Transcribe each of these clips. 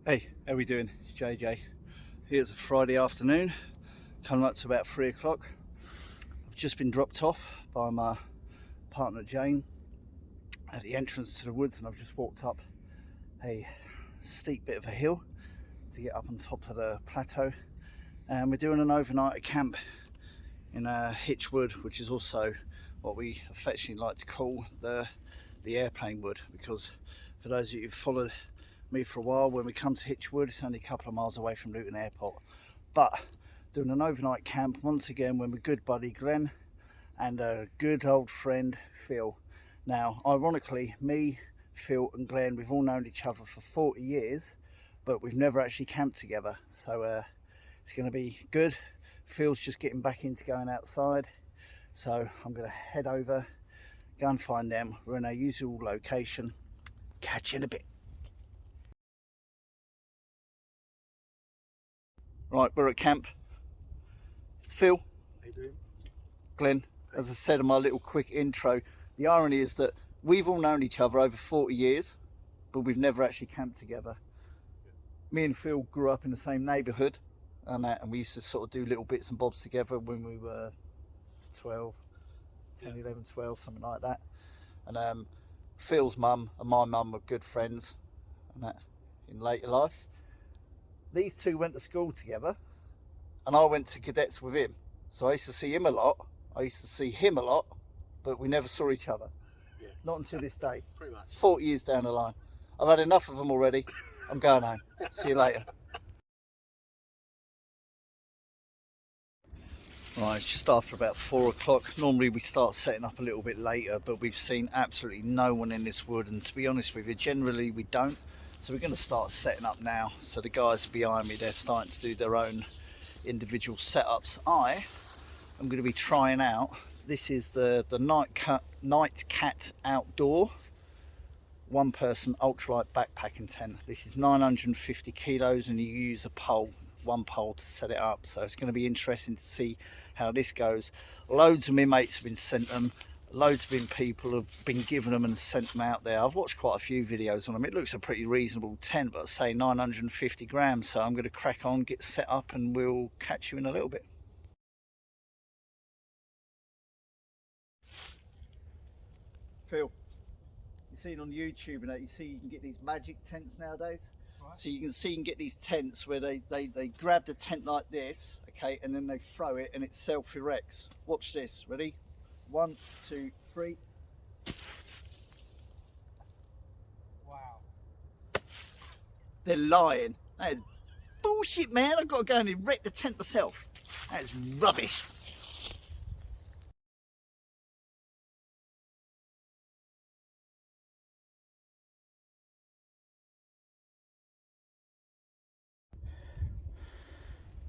Hey, how we doing? It's JJ. Here's a Friday afternoon, coming up to about 3 o'clock. I've just been dropped off by my partner Jane at the entrance to the woods, and I've just walked up a steep bit of a hill to get up on top of the plateau. And we're doing an overnight at camp in Hitchwood, which is also what we affectionately like to call the airplane wood, because for those of you who've followed me for a while, when we come to Hitchwood, it's only a couple of miles away from Luton Airport. But doing an overnight camp once again with my good buddy Glenn and a good old friend Phil. Now, ironically, me, Phil and Glenn, we've all known each other for 40 years, but we've never actually camped together. So it's going to be good. Phil's just getting back into going outside, so I'm going to head over, go and find them. We're in our usual location. Catch you in a bit. Right, we're at camp. It's Phil. How you doing? Glenn. As I said in my little quick intro, the irony is that we've all known each other over 40 years, but we've never actually camped together. Me and Phil grew up in the same neighbourhood, and we used to sort of do little bits and bobs together when we were 12, 10, 11, 12, something like that. And Phil's mum and my mum were good friends, and that in later life. These two went to school together, and I went to cadets with him. So I used to see him a lot, I used to see him a lot, but we never saw each other. Yeah. Not until this day. Pretty much. 40 years down the line. I've had enough of them already. I'm going home. See you later. Right, it's just after about 4 o'clock. Normally we start setting up a little bit later, but we've seen absolutely no one in this wood, and to be honest with you, generally we don't. So we're going to start setting up now. So the guys behind me, they're starting to do their own individual setups. I am going to be trying out, this is the Night Cat Outdoor one person ultralight backpacking tent. This is 950 kilos and you use a pole, one pole to set it up. So it's going to be interesting to see how this goes. Loads of my mates have been sent them. Loads of people have been given them and sent them out there. I've watched quite a few videos on them. It looks a pretty reasonable tent, but I say 950 grams. So I'm going to crack on, get set up, and we'll catch you in a little bit. Phil, you've seen on YouTube and that, you see you can get these magic tents nowadays. Right. So you can see you can get these tents where they grab the tent like this, okay, and then they throw it and it self-erects. Watch this, ready? 1, 2, 3. Wow. They're lying. That is bullshit, man. I've got to go and erect the tent myself. That is rubbish.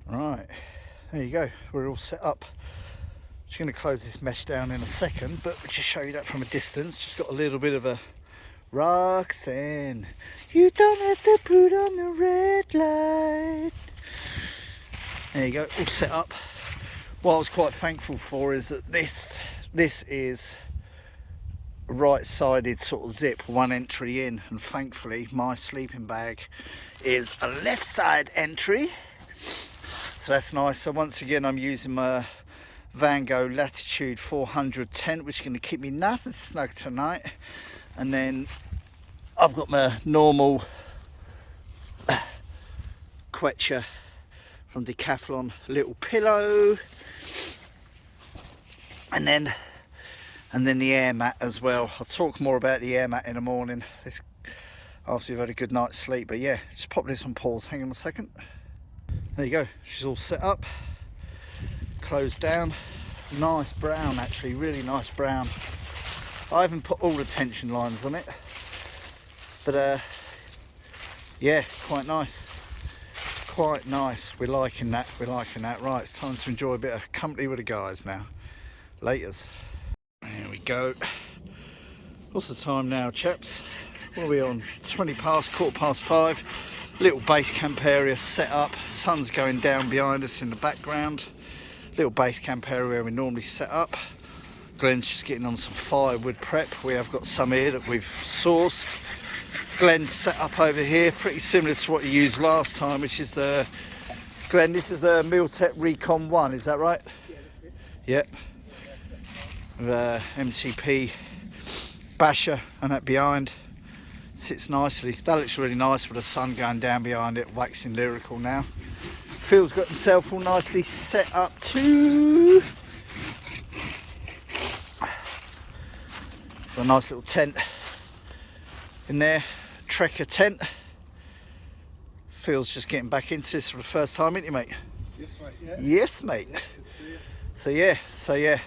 Right, there you go. We're all set up. Just going to close this mesh down in a second, but just show you that from a distance. Just got a little bit of a Roxanne, you don't have to put on the red light. There you go, all set up. What I was quite thankful for is that this is a right-sided sort of zip, one entry in, and thankfully my sleeping bag is a left side entry. So that's nice. So once again I'm using my Van Gogh Latitude 400 tent, which is going to keep me nice and snug tonight. And then I've got my normal Quetcher from Decathlon little pillow, and then the air mat as well. I'll talk more about the air mat in the morning, after you've had a good night's sleep. But yeah, just pop this on pause. Hang on a second. There you go. She's all set up, closed down. Nice brown, actually, really nice brown. I haven't put all the tension lines on it, but yeah, quite nice. Quite nice. We're liking that. We're liking that. Right, it's time to enjoy a bit of company with the guys now. Laters. There we go. What's the time now, chaps? What are we on? 20 past, 5:15. Little base camp area set up. Sun's going down behind us in the background. Little base camp area where we normally set up. Glenn's just getting on some firewood prep. We have got some here that we've sourced. Glenn's set up over here, pretty similar to what you used last time, which is the Glenn. This is the Miltech Recon 1, is that right? Yeah, that's it. Yep. MCP basher and that behind sits nicely. That looks really nice with the sun going down behind it, waxing lyrical now. Phil's got himself all nicely set up too. A nice little tent in there, trekker tent. Phil's just getting back into this for the first time, isn't he, mate? Yes, mate. Yeah. Yes, mate. Yeah, good to see you. So yeah,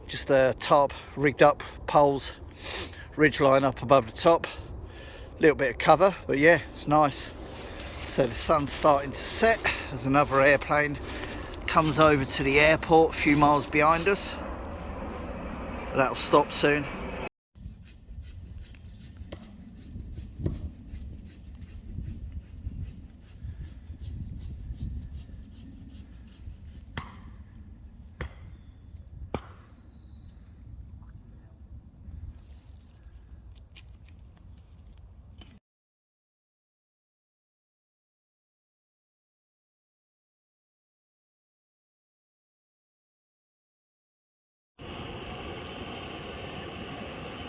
just a tarp rigged up, poles, ridge line up above the top, a little bit of cover, but yeah, it's nice. So the sun's starting to set as another airplane comes over to the airport a few miles behind us. That'll stop soon.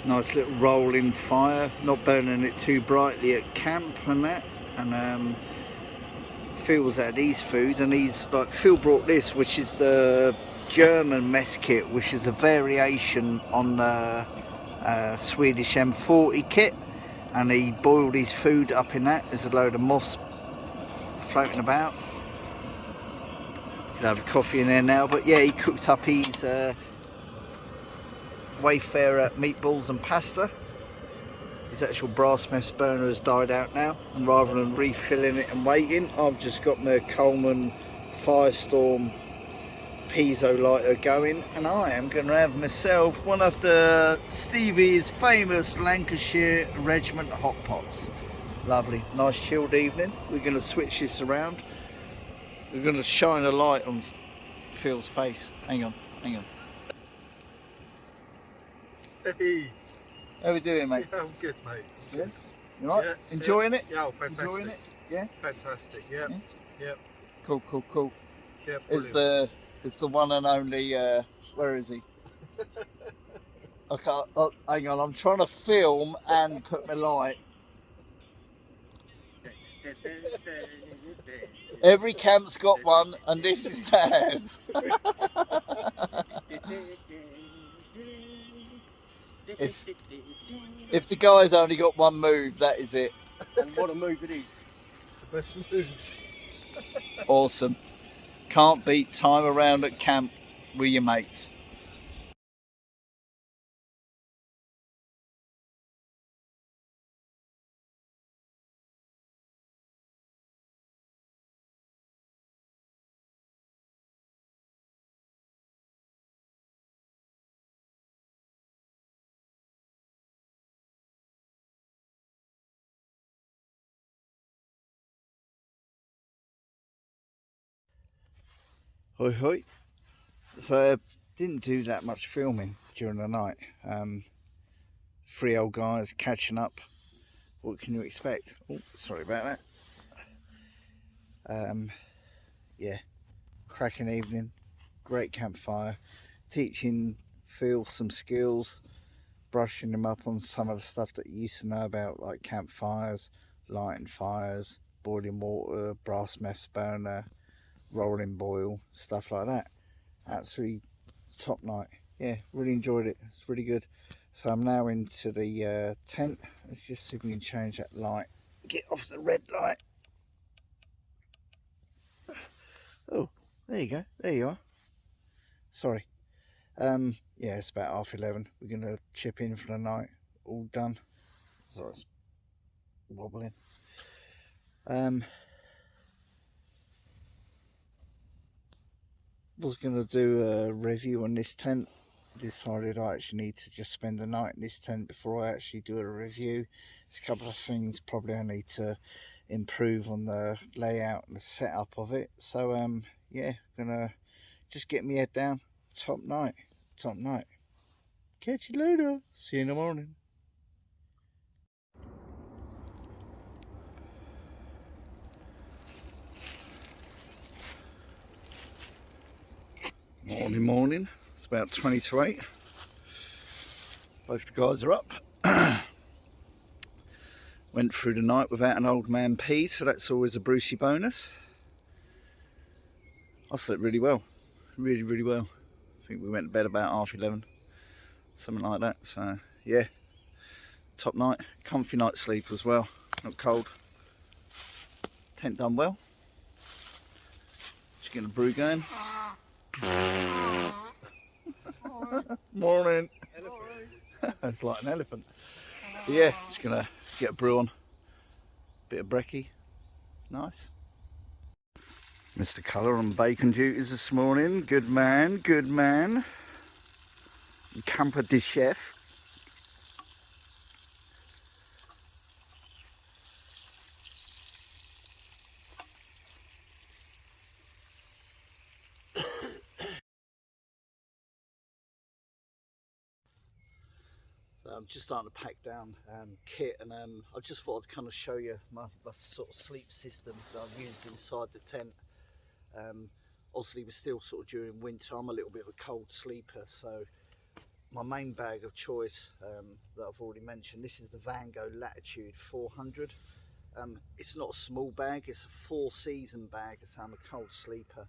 Nice little rolling fire, not burning it too brightly at camp and that. And Phil's had his food, and Phil brought this, which is the German mess kit, which is a variation on the Swedish M40 kit, and he boiled his food up in that. There's a load of moss floating about. Could have a coffee in there now, but yeah, he cooked up his Wayfarer meatballs and pasta. His actual brass mess burner has died out now, and rather than refilling it and waiting, I've just got my Coleman Firestorm piezo lighter going, and I am going to have myself one of the Stevie's famous Lancashire Regiment hot pots. Lovely, nice chilled evening. We're going to switch this around. We're going to shine a light on Phil's face. Hang on. Hey. How we doing, mate? Yeah, I'm good, mate. Yeah? You right? Yeah, Enjoying it? Yeah, oh, fantastic. Enjoying it? Yeah? Fantastic, yeah. Yep. Cool. Yeah, Is the one and only, where is he? Okay, hang on, I'm trying to film and put my light. Every camp's got one, and this is theirs. If the guy's only got one move, that is it. And what a move it is. The best move. Awesome. Can't beat time around at camp with your mates. Hoi hoi. So I didn't do that much filming during the night. Three old guys catching up. What can you expect? Oh, sorry about that. Yeah, cracking evening, great campfire, teaching Phil some skills, brushing him up on some of the stuff that you used to know about, like campfires, lighting fires, boiling water, brass mess burner, rolling boil, stuff like that. Absolutely top night. Yeah, really enjoyed it. It's really good. So I'm now into the tent. Let's just see if we can change that light. Get off the red light. Oh, there you go. There you are. Sorry. Yeah, it's about 11:30. We're gonna chip in for the night. All done. So it's wobbling. Was gonna do a review on this tent. Decided I actually need to just spend the night in this tent before I actually do a review. There's a couple of things probably I need to improve on the layout and the setup of it. So yeah, gonna just get my head down. Top night. Catch you later. See you in the morning. Morning. It's about 20 to 8. Both the guys are up. Went through the night without an old man pee, so that's always a Brucey bonus. I slept really well. Really well. I think we went to bed about 11:30. Something like that. So yeah. Top night. Comfy night's sleep as well. Not cold. Tent done well. Just getting a brew going. Morning. It's like an elephant. So yeah, just gonna get a brew on. Bit of brekkie. Nice. Mr. Colour on bacon duties this morning. Good man, good man. Camper de chef. So I'm just starting to pack down kit, and I just thought I'd kind of show you my sort of sleep system that I've used inside the tent. Obviously we're still sort of during winter. I'm a little bit of a cold sleeper, so my main bag of choice that I've already mentioned, this is the Vango Latitude 400. It's not a small bag, it's a 4-season bag, so I'm a cold sleeper.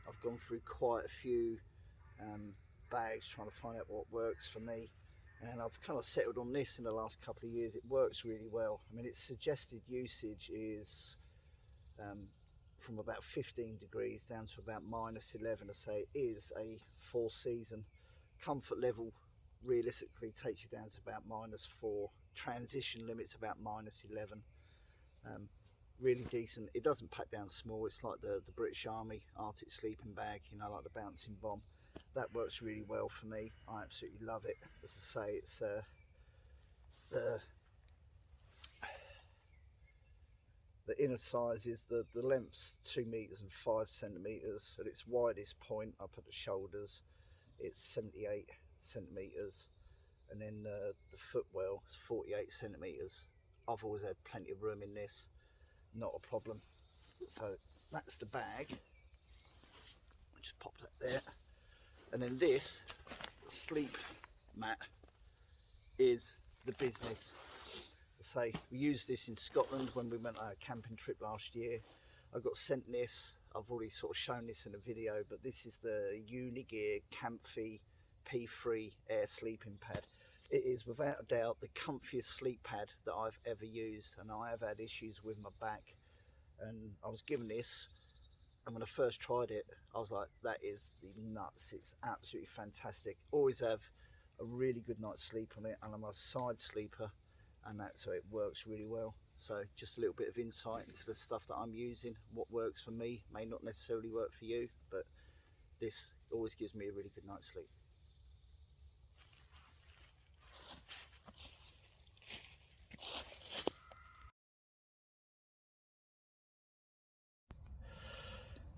I've gone through quite a few bags trying to find out what works for me, and I've kind of settled on this in the last couple of years. It works really well. I mean, its suggested usage is from about 15 degrees down to about -11. I say it is a 4-season. Comfort level realistically takes you down to about -4. Transition limits about -11. Really decent. It doesn't pack down small. It's like the British Army Arctic sleeping bag, you know, like the bouncing bomb. That works really well for me. I absolutely love it. As I say, it's the inner size is the length's 2 meters and 5 centimeters. At its widest point up at the shoulders, it's 78 centimeters, and then the footwell is 48 centimeters. I've always had plenty of room in this, not a problem. So that's the bag. I'll just pop that there, and then this sleep mat is the business. Say we used this in Scotland when we went on a camping trip last year. I got sent this. I've already sort of shown this in a video, but this is the Unigear Campfire P3 air sleeping pad. It is without a doubt the comfiest sleep pad that I've ever used, and I have had issues with my back, and I was given this, and when I first tried it I was like, that is the nuts. It's absolutely fantastic. Always have a really good night's sleep on it, and I'm a side sleeper, and so it works really well. So just a little bit of insight into the stuff that I'm using. What works for me may not necessarily work for you, but this always gives me a really good night's sleep.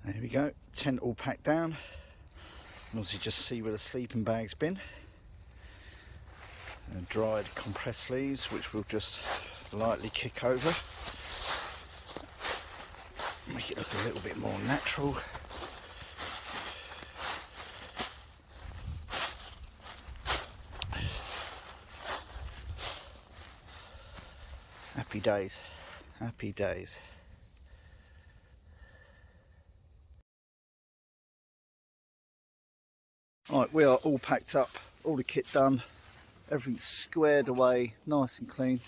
There we go, tent all packed down. And also just see where the sleeping bag's been. And dried compressed leaves, which we'll just lightly kick over. Make it look a little bit more natural. Happy days, happy days. Right, we are all packed up, all the kit done, everything's squared away, nice and clean.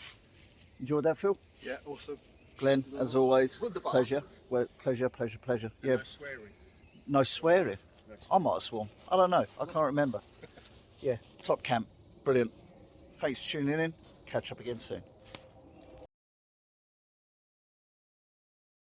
Enjoyed that, Phil? Yeah, awesome. Glenn, as always, pleasure. Well, pleasure. Yeah. No swearing. No swearing? No. I might have sworn. I don't know. I can't remember. Yeah, top camp. Brilliant. Thanks for tuning in. Catch up again soon.